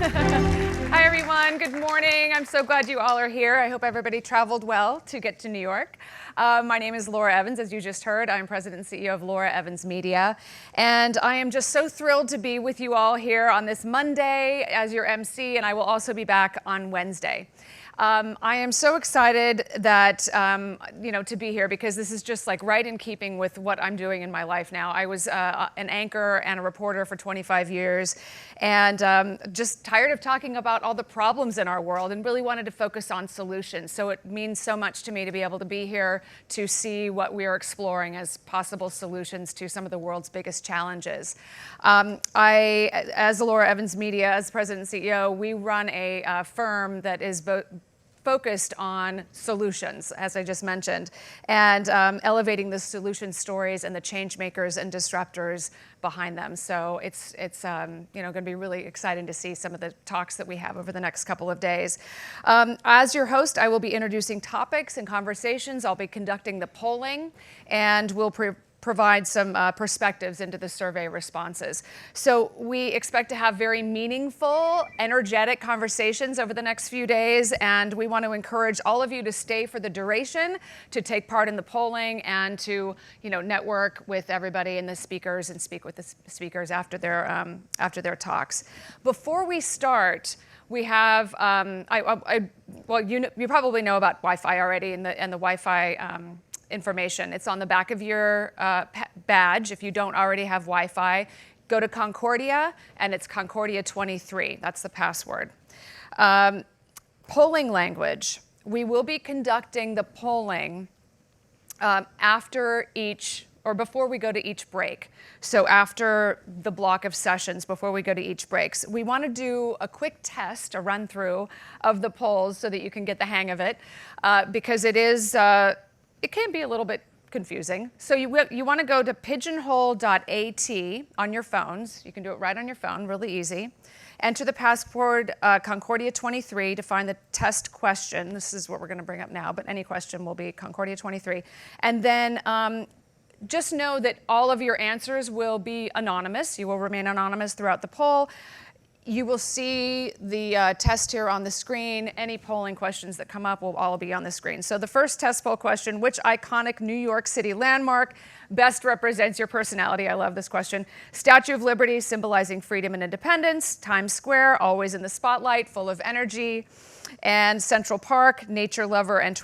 Hi, everyone. Good morning. I'm so glad you all are here. I hope everybody traveled well to get to New York. My name is Laura Evans, as you just heard. I'm President and CEO of Laura Evans Media. And I am just so thrilled to be with you all here on this Monday as your MC, and I will also be back on Wednesday. I am so excited that, to be here because this is just like right in keeping with what I'm doing in my life now. I was an anchor and a reporter for 25 years and just tired of talking about all the problems in our world and really wanted to focus on solutions. So it means so much to me to be able to be here to see what we are exploring as possible solutions to some of the world's biggest challenges. As Laura Evans Media, as President and CEO, we run a firm that is focused on solutions, as I just mentioned, and elevating the solution stories and the change makers and disruptors behind them. So it's going to be really exciting to see some of the talks that we have over the next couple of days. As your host, I will be introducing topics and conversations. I'll be conducting the polling, and we'll provide some perspectives into the survey responses. So we expect to have very meaningful, energetic conversations over the next few days, and we want to encourage all of you to stay for the duration, to take part in the polling, and to network with everybody and the speakers and speak with the speakers after their talks. Before we start, we have you probably know about Wi-Fi already and the Wi-Fi information. It's on the back of your badge. If you don't already have Wi-Fi, go to Concordia, and it's Concordia 23. That's the password. Polling language. We will be conducting the polling after each, or before we go to each break. So after the block of sessions, before we go to each breaks, we want to do a quick test, a run through of the polls so that you can get the hang of it, because it can be a little bit confusing. So you want to go to pigeonhole.at on your phones. You can do it right on your phone, really easy. Enter the password Concordia 23 to find the test question. This is what we're going to bring up now, but any question will be Concordia 23. And then just know that all of your answers will be anonymous. You will remain anonymous throughout the poll. You will see the test here on the screen. Any polling questions that come up will all be on the screen. So the first test poll question: which iconic New York City landmark best represents your personality? I love this question. Statue of Liberty, symbolizing freedom and independence. Times Square, always in the spotlight, full of energy. And Central Park, nature lover and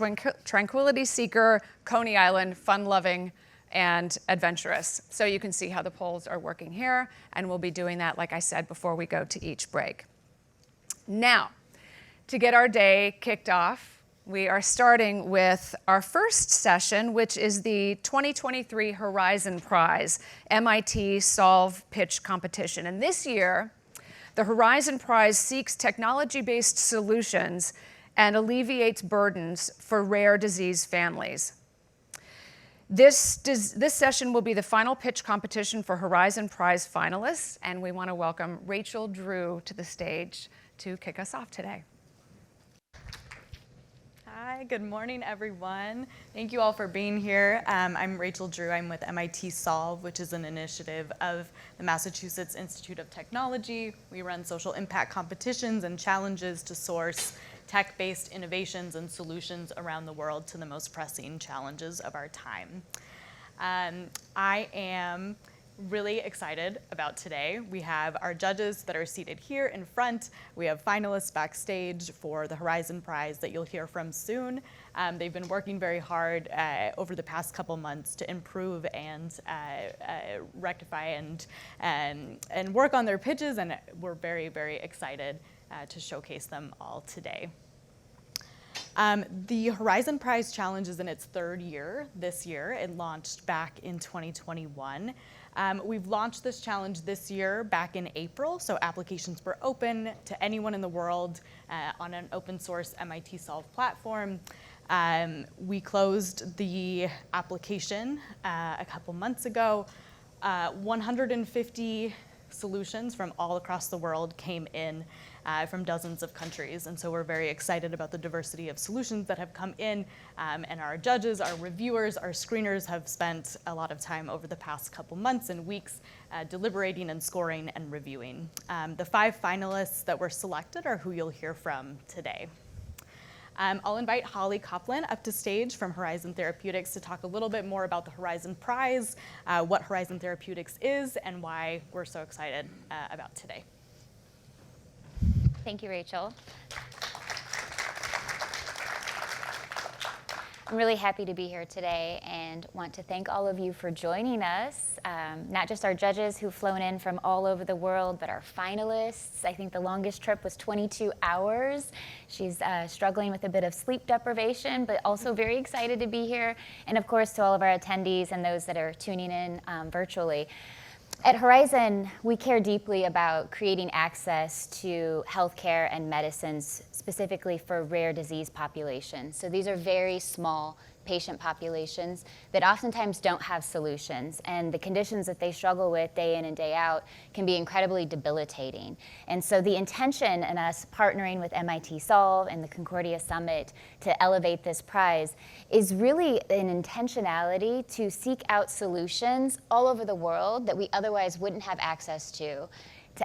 tranquility seeker. Coney Island, fun-loving and adventurous. So you can see how the polls are working here, and we'll be doing that, like I said, before we go to each break. Now, to get our day kicked off, we are starting with our first session, which is the 2023 Horizon Prize, MIT Solve Pitch Competition. And this year, the Horizon Prize seeks technology-based solutions and alleviates burdens for rare disease families. This session will be the final pitch competition for Horizon Prize finalists, and we want to welcome Rachael Drew to the stage to kick us off today. Hi, good morning, everyone. Thank you all for being here. I'm Rachael Drew. I'm with MIT Solve, which is an initiative of the Massachusetts Institute of Technology. We run social impact competitions and challenges to source tech-based innovations and solutions around the world to the most pressing challenges of our time. I am really excited about today. We have our judges that are seated here in front. We have finalists backstage for the Horizon Prize that you'll hear from soon. They've been working very hard over the past couple months to improve and rectify and work on their pitches, and we're very, very excited to showcase them all today. The Horizon Prize Challenge is in its third year this year. It launched back in 2021. We've launched this challenge this year back in April, so applications were open to anyone in the world on an open source MIT Solve platform. We closed the application a couple months ago. 150 solutions from all across the world came in from dozens of countries. And so we're very excited about the diversity of solutions that have come in. And our judges, our reviewers, our screeners have spent a lot of time over the past couple months and weeks deliberating and scoring and reviewing. The 5 finalists that were selected are who you'll hear from today. I'll invite Holly Copeland up to stage from Horizon Therapeutics to talk a little bit more about the Horizon Prize, what Horizon Therapeutics is, and why we're so excited about today. Thank you, Rachel. I'm really happy to be here today and want to thank all of you for joining us, not just our judges who've flown in from all over the world, but our finalists. I think the longest trip was 22 hours. She's struggling with a bit of sleep deprivation, but also very excited to be here. And of course, to all of our attendees and those that are tuning in virtually. At Horizon, we care deeply about creating access to healthcare and medicines specifically for rare disease populations. So these are very small patient populations that oftentimes don't have solutions, and the conditions that they struggle with day in and day out can be incredibly debilitating. And so the intention in us partnering with MIT Solve and the Concordia Summit to elevate this prize is really an intentionality to seek out solutions all over the world that we otherwise wouldn't have access to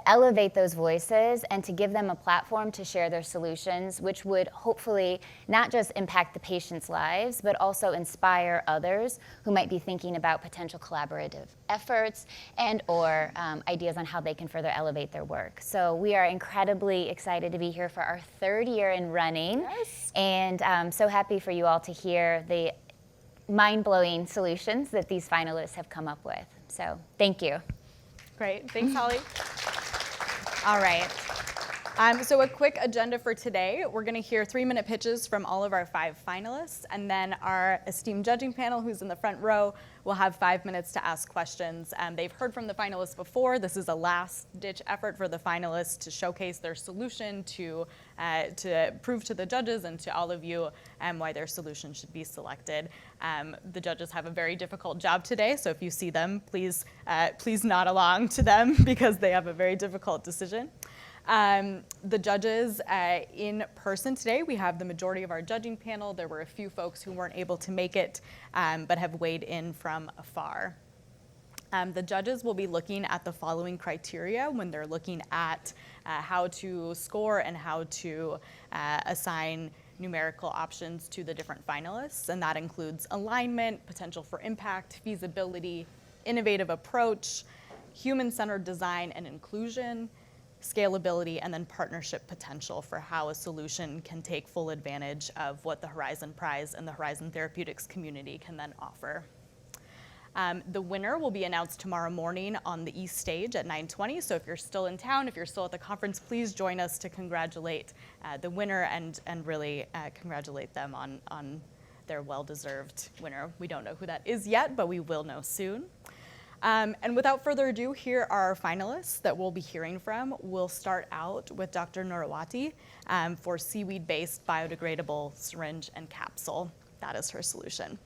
elevate those voices and to give them a platform to share their solutions, which would hopefully not just impact the patients' lives, but also inspire others who might be thinking about potential collaborative efforts and or ideas on how they can further elevate their work. So we are incredibly excited to be here for our 3rd year in running. Yes. And I'm so happy for you all to hear the mind-blowing solutions that these finalists have come up with. So thank you. Great, thanks, Holly. All right. So a quick agenda for today. We're going to hear 3-minute pitches from all of our 5 finalists, and then our esteemed judging panel, who's in the front row, will have 5 minutes to ask questions. They've heard from the finalists before. This is a last-ditch effort for the finalists to showcase their solution, to prove to the judges and to all of you why their solution should be selected. The judges have a very difficult job today, so if you see them, please nod along to them because they have a very difficult decision. The judges in person today, we have the majority of our judging panel. There were a few folks who weren't able to make it, but have weighed in from afar. The judges will be looking at the following criteria when they're looking at how to score and how to assign numerical options to the different finalists, and that includes alignment, potential for impact, feasibility, innovative approach, human-centered design and inclusion, scalability, and then partnership potential for how a solution can take full advantage of what the Horizon Prize and the Horizon Therapeutics community can then offer. The winner will be announced tomorrow morning on the East Stage at 9:20. So if you're still in town, if you're still at the conference, please join us to congratulate the winner and really congratulate them on their well-deserved winner. We don't know who that is yet, but we will know soon. And without further ado, here are our finalists that we'll be hearing from. We'll start out with Dr. Noryawati for seaweed-based biodegradable syringe and capsule. That is her solution.